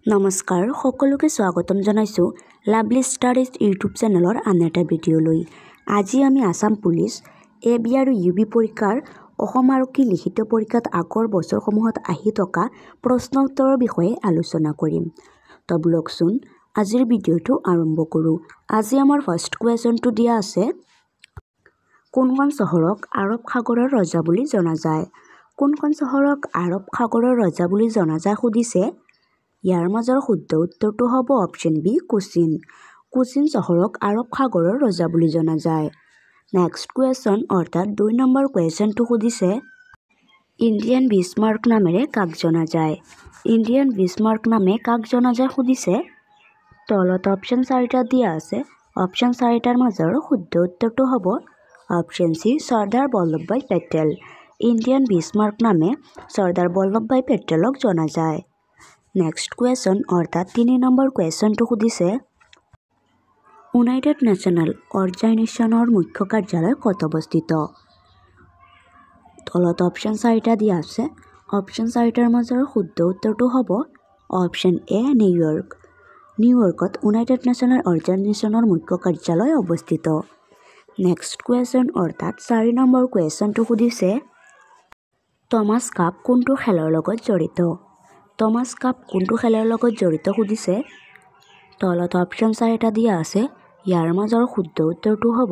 নমস্কাৰ সকলোকে স্বাগতম জনাইছো লাভলি ষ্টাডিজ ইউটিউব চেনেলৰ আন এটা ভিডিঅ'লৈ। আজি আমি আসাম পুলিচ AB আৰু UB পৰীক্ষাৰ অসম আৰক্ষী লিখিত পৰীক্ষাত আগৰ বছৰসমূহত আহি থকা প্ৰশ্ন উত্তৰৰ বিষয়ে আলোচনা কৰিম। তো ব্লগচোন আজিৰ ভিডিঅ'টো আৰম্ভ কৰোঁ। আজি আমাৰ ফাৰ্ষ্ট কুৱেশ্যনটো দিয়া আছে, কোনখন চহৰক আৰব সাগৰৰ ৰজা বুলি জনা যায়? কোনখন চহৰক আৰব সাগৰৰ ৰজা বুলি জনা যায় সুধিছে। ইয়াৰ মাজৰ শুদ্ধ উত্তৰটো হ'ব অপশ্যন বি কোচিন। কোচিন চহৰক আৰব সাগৰৰ ৰজা বুলি জনা যায়। নেক্সট কুৱেশ্যন অৰ্থাৎ 2 নম্বৰ কুৱেশ্যনটো সুধিছে, ইণ্ডিয়ান বিছমাৰ্ক নামেৰে কাক জনা যায়? ইণ্ডিয়ান বিছমাৰ্ক নামে কাক জনা যায় সুধিছে। তলত অপশ্যন 4টা দিয়া আছে। অপশ্যন 4টাৰ মাজৰ শুদ্ধ উত্তৰটো হ'ব option C Sardar Vallabhbhai Patel. Indian Bismarck নামে চৰ্দাৰ বল্লভভাই পেটেলক জনা যায়। নেক্সট কুৱেশ্যন অৰ্থাৎ 3 নম্বৰ কুৱেশ্যনটো সুধিছে, ইউনাইটেড নেশ্যনেল অৰ্গেনাইজেশ্যনৰ মুখ্য কাৰ্যালয় ক'ত অৱস্থিত? তলত অপশ্যন 4টা দিয়া আছে। অপশ্যন 4টাৰ মাজৰ শুদ্ধ উত্তৰটো হ'ব অপশ্যন এ নিউয়ৰ্ক। নিউয়ৰ্কত ইউনাইটেড নেশ্যনেল অৰ্গেনাইজেশ্যনৰ মুখ্য কাৰ্যালয় অৱস্থিত। নেক্সট কুৱেশ্যন অৰ্থাৎ 4 নম্বৰ কুৱেশ্যনটো সুধিছে, টমাছ কাপ কোনটো খেলৰ লগত জড়িত? টমাছ কাপ কোনটো খেলৰ লগত জড়িত সুধিছে। তলত অপশ্যন 4টা দিয়া আছে। ইয়াৰ মাজৰ শুদ্ধ উত্তৰটো হ'ব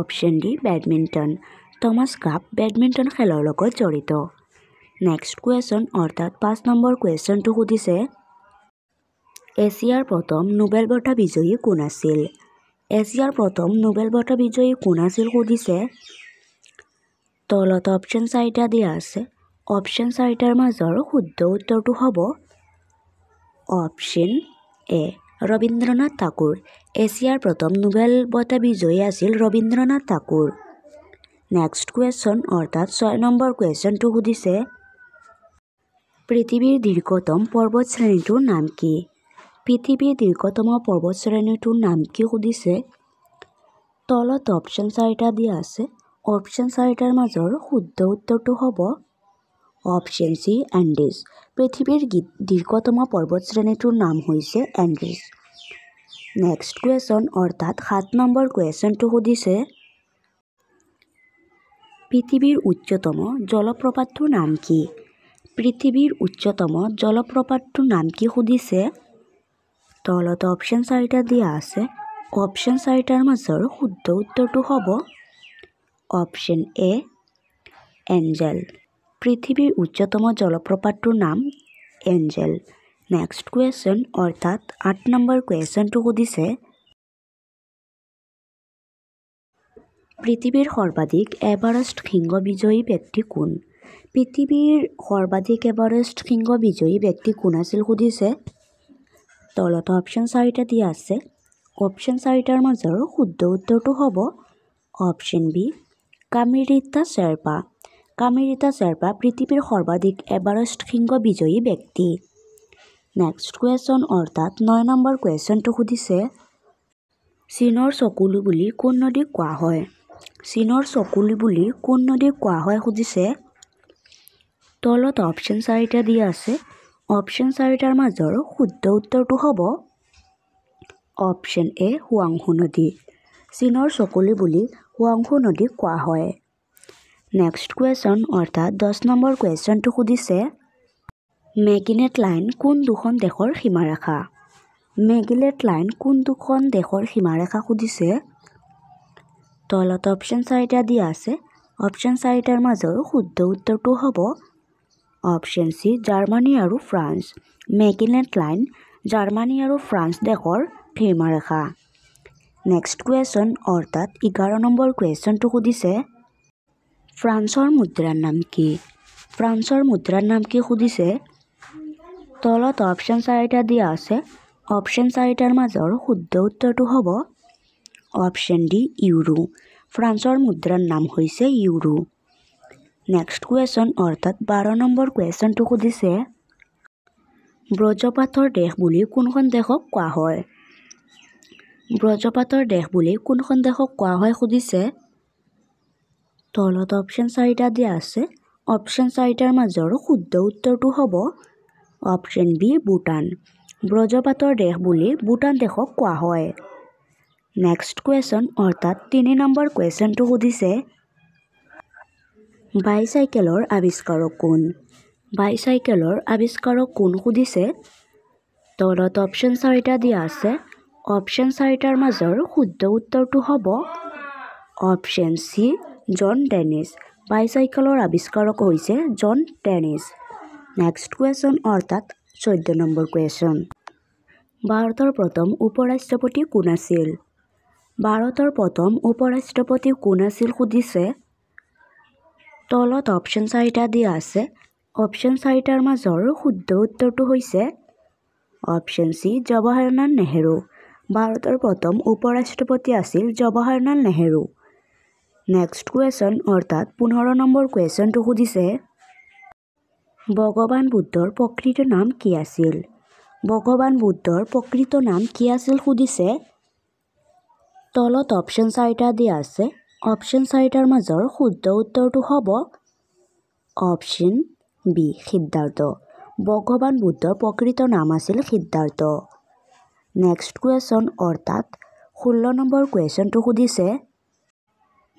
option D badminton. Thomas cup badminton খেলৰ লগত জড়িত। নেক্সট কুৱেশ্যন অৰ্থাৎ 5 নম্বৰ কুৱেশ্যনটো সুধিছে, এছিয়াৰ প্ৰথম নোবেল বঁটা বিজয়ী কোন আছিল? এছিয়াৰ প্ৰথম নোবেল বঁটা বিজয়ী কোন আছিল সুধিছে। তলত অপশ্যন 4টা দিয়া আছে। অপশ্যন 4টাৰ মাজৰ শুদ্ধ উত্তৰটো হ'ব অপশ্যন এ ৰবীন্দ্ৰনাথ ঠাকুৰ। এছিয়াৰ প্ৰথম নোবেল বঁটা বিজয়ী আছিল ৰবীন্দ্ৰনাথ ঠাকুৰ। নেক্সট কুৱেশ্যন অৰ্থাৎ 6 নম্বৰ কুৱেশ্যনটো সুধিছে, পৃথিৱীৰ দীৰ্ঘতম পৰ্বত শ্ৰেণীটোৰ নাম কি? পৃথিৱীৰ দীৰ্ঘতম পৰ্বত শ্ৰেণীটোৰ নাম কি সুধিছে। তলত অপশ্যন 4টা দিয়া আছে। অপশ্যন 4টাৰ মাজৰ শুদ্ধ উত্তৰটো হ'ব অপশ্যন চি এণ্ডিজ। পৃথিৱীৰ দীৰ্ঘতম পৰ্বত শ্ৰেণীটোৰ নাম হৈছে এণ্ডিজ। নেক্সট কুৱেশ্যন অৰ্থাৎ 7 নম্বৰ কুৱেশ্যনটো সুধিছে, পৃথিৱীৰ উচ্চতম জলপ্ৰপাতটোৰ নাম কি? পৃথিৱীৰ উচ্চতম জলপ্ৰপাতটোৰ নাম কি সুধিছে। তলত অপশ্যন 4টা দিয়া আছে। অপশ্যন 4টাৰ মাজৰ শুদ্ধ উত্তৰটো হ'ব অপশ্যন এ এঞ্জেল। পৃথিৱীৰ উচ্চতম জলপ্ৰপাতটোৰ নাম এঞ্জেল। নেক্সট কুৱেশ্যন অৰ্থাৎ 8 নম্বৰ কুৱেশ্যনটো সুধিছে, পৃথিৱীৰ সৰ্বাধিক এভাৰেষ্ট শৃংগ বিজয়ী ব্যক্তি কোন? পৃথিৱীৰ সৰ্বাধিক এভাৰেষ্ট শৃংগ বিজয়ী ব্যক্তি কোন আছিল সুধিছে। তলত অপশ্যন 4টা দিয়া আছে। অপশ্যন 4টাৰ মাজৰ শুদ্ধ উত্তৰটো হ'ব অপশ্যন বি কামিৰিতা শ্বেৰপা। কামিৰিতা শ্বেৰপা পৃথিৱীৰ সৰ্বাধিক এভাৰেষ্ট শৃংগ বিজয়ী ব্যক্তি। নেক্সট কুৱেশ্যন অৰ্থাৎ 9 নম্বৰ কুৱেশ্যনটো সুধিছে, চীনৰ চকুলো বুলি কোন নদীক কোৱা হয়? চীনৰ চকুলো বুলি কোন নদীক কোৱা হয় সুধিছে। তলত অপশ্যন 4টা দিয়া আছে। অপশ্যন 4টাৰ মাজৰ শুদ্ধ উত্তৰটো হ'ব অপশ্যন এ হুৱাংহো নদী। চীনৰ চকুলো বুলি হুৱাংহো নদীক কোৱা হয়। নেক্সট কুৱেশ্যন অৰ্থাৎ 10 নম্বৰ কুৱেশ্যনটো সুধিছে, মেগিনেট লাইন কোন দুখন দেশৰ সীমাৰেখা? মেগিনেট লাইন কোন দুখন দেশৰ সীমাৰেখা সুধিছে। তলত অপশ্যন 4টা দিয়া আছে। অপশ্যন 4টাৰ মাজৰ শুদ্ধ উত্তৰটো হ'ব অপশ্যন চি জাৰ্মানী আৰু ফ্ৰান্স। মেগিনেট লাইন জাৰ্মানী আৰু ফ্ৰান্স দেশৰ সীমাৰেখা। নেক্সট কুৱেশ্যন অৰ্থাৎ 11 নম্বৰ কুৱেশ্যনটো সুধিছে, ফ্ৰান্সৰ মুদ্ৰাৰ নাম কি? ফ্ৰান্সৰ মুদ্ৰাৰ নাম কি সুধিছে। তলত অপশ্যন 4টা দিয়া আছে। অপশ্যন 4টাৰ মাজৰ শুদ্ধ উত্তৰটো হ'ব অপশ্যন ডি ইউৰো। ফ্ৰান্সৰ মুদ্ৰাৰ নাম হৈছে ইউৰো। নেক্সট কুৱেশ্যন অৰ্থাৎ 12 নম্বৰ কুৱেশ্যনটো সুধিছে, ব্ৰজপাতৰ দেশ বুলি কোনখন দেশক কোৱা হয়? ব্ৰজপাতৰ দেশ বুলি কোনখন দেশক কোৱা হয় সুধিছে। তলত অপশ্যন 4টা দিয়া আছে। অপশ্যন 4টাৰ মাজৰ শুদ্ধ উত্তৰটো হ'ব অপশ্যন বি ভূটান। ব্ৰজপাতৰ দেশ বুলি ভূটান দেশক কোৱা হয়। নেক্সট কুৱেশ্যন অৰ্থাৎ 3 নম্বৰ কুৱেশ্যনটো সুধিছে বাইচাইকেলৰ আৱিষ্কাৰক কোন? বাইচাইকেলৰ আৱিষ্কাৰক কোন সুধিছে। তলত অপশ্যন 4টা দিয়া আছে। অপশ্যন 4টাৰ মাজৰ শুদ্ধ উত্তৰটো হ'ব অপশ্যন চি জন ডেনিছ। বাইচাইকেলৰ আৱিষ্কাৰক হৈছে জন ডেনিছ। নেক্সট কুৱেশ্যন অৰ্থাৎ 14 নম্বৰ কুৱেশ্যন। ভাৰতৰ প্ৰথম উপৰাষ্ট্ৰপতি কোন আছিল? ভাৰতৰ প্ৰথম উপৰাষ্ট্ৰপতি কোন আছিল সুধিছে। তলত অপশ্যন 4টা দিয়া আছে। অপশ্যন 4টাৰ মাজৰ শুদ্ধ উত্তৰটো হৈছে অপশ্যন চি জৱাহৰলাল নেহেৰু। ভাৰতৰ প্ৰথম উপৰাষ্ট্ৰপতি আছিল জৱাহৰলাল নেহেৰু। নেক্সট কুৱেশ্যন অৰ্থাৎ 15 নম্বৰ কুৱেশ্যনটো সুধিছে ভগৱান বুদ্ধৰ প্ৰকৃত নাম কি আছিল? ভগৱান বুদ্ধৰ প্ৰকৃত নাম কি আছিল সুধিছে। তলত অপশ্যন 4টা দিয়া আছে। অপশ্যন 4টাৰ মাজৰ শুদ্ধ উত্তৰটো হ'ব অপশ্যন বি সিদ্ধাৰ্থ। ভগৱান বুদ্ধৰ প্ৰকৃত নাম আছিল সিদ্ধাৰ্থ। নেক্সট কুৱেশ্যন অৰ্থাৎ 16 নম্বৰ কুৱেশ্যনটো সুধিছে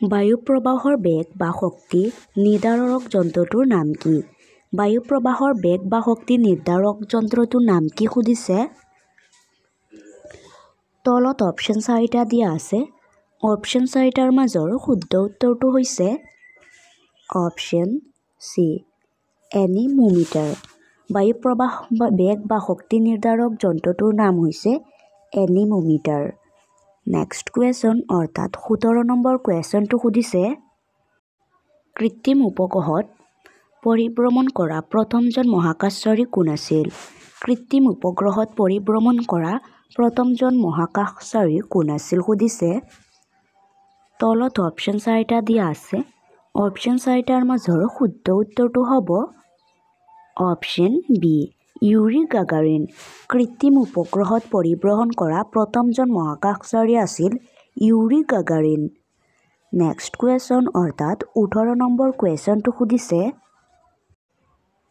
বায়ু প্ৰবাহৰ বেগ বা শক্তি নিৰ্ধাৰক যন্ত্ৰটোৰ নাম কি? বায়ু প্ৰবাহৰ বেগ বা শক্তি নিৰ্ধাৰক যন্ত্ৰটোৰ নাম কি সুধিছে। তলত অপশ্যন 4টা দিয়া আছে। অপশ্যন 4টাৰ মাজৰ শুদ্ধ উত্তৰটো হৈছে অপশ্যন চি এনিমোমিটাৰ। বায়ু প্ৰবাহ বেগ বা শক্তি নিৰ্ধাৰক যন্ত্ৰটোৰ নাম হৈছে এনিমোমিটাৰ। নেক্সট কুৱেশ্যন অৰ্থাৎ 17 নম্বৰ কুৱেশ্যনটো সুধিছে কৃত্ৰিম উপগ্ৰহত পৰিভ্ৰমণ কৰা প্ৰথমজন মহাকাশচাৰী কোন আছিল? কৃত্ৰিম উপগ্ৰহত পৰিভ্ৰমণ কৰা প্ৰথমজন মহাকাশচাৰী কোন আছিল সুধিছে। তলত অপশ্যন 4টা দিয়া আছে। অপশ্যন 4টাৰ মাজৰ শুদ্ধ উত্তৰটো হ'ব অপশ্যন বি ইউৰি গাগাৰিন। কৃত্ৰিম উপগ্ৰহত পৰিভ্ৰমণ কৰা প্ৰথমজন মহাকাশচাৰী আছিল ইউৰি গাগাৰিন। নেক্সট কুৱেশ্যন অৰ্থাৎ 18 নম্বৰ কুৱেশ্যনটো সুধিছে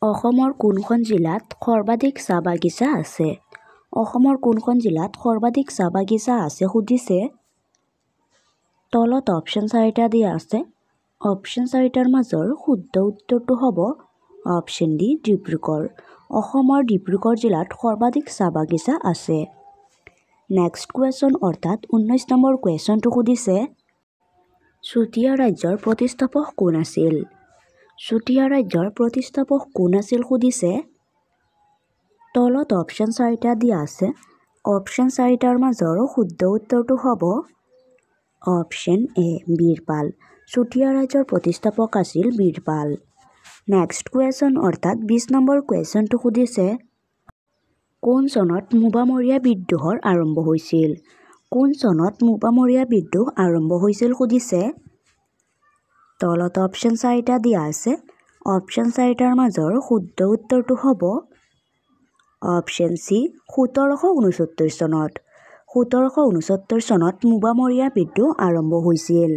অসমৰ কোনখন জিলাত সৰ্বাধিক চাহ বাগিচা আছে? অসমৰ কোনখন জিলাত সৰ্বাধিক চাহ বাগিচা আছে সুধিছে। তলত অপশ্যন 4টা দিয়া আছে। অপশ্যন 4টাৰ মাজৰ শুদ্ধ উত্তৰটো হ'ব অপশ্যন ডি ডিব্ৰুগড়। অসমৰ ডিব্ৰুগড় জিলাত সৰ্বাধিক চাহ বাগিচা আছে। নেক্সট কুৱেশ্যন অৰ্থাৎ 19 নম্বৰ কুৱেশ্যনটো সুধিছে চুতীয়া ৰাজ্যৰ প্ৰতিষ্ঠাপক কোন আছিল? চুতীয়া ৰাজ্যৰ প্ৰতিষ্ঠাপক কোন আছিল সুধিছে। তলত অপশ্যন 4টা দিয়া আছে। অপশ্যন 4টাৰ মাজৰ শুদ্ধ উত্তৰটো হ'ব অপশ্যন এ বীৰপাল। চুতীয়া ৰাজ্যৰ প্ৰতিষ্ঠাপক আছিল বীৰপাল। নেক্সট কুৱেশ্যন অৰ্থাৎ 20 নম্বৰ কুৱেশ্যনটো সুধিছে কোন চনত মোৱামৰীয়া বিদ্ৰোহৰ আৰম্ভ হৈছিল? কোন চনত মোৱামৰীয়া বিদ্ৰোহ আৰম্ভ হৈছিল সুধিছে। তলত অপশ্যন 4টা দিয়া আছে। অপশ্যন 4টাৰ মাজৰ শুদ্ধ উত্তৰটো হ'ব অপশ্যন চি 1769 চনত। 1769 চনত মোৱামৰীয়া বিদ্ৰোহ আৰম্ভ হৈছিল।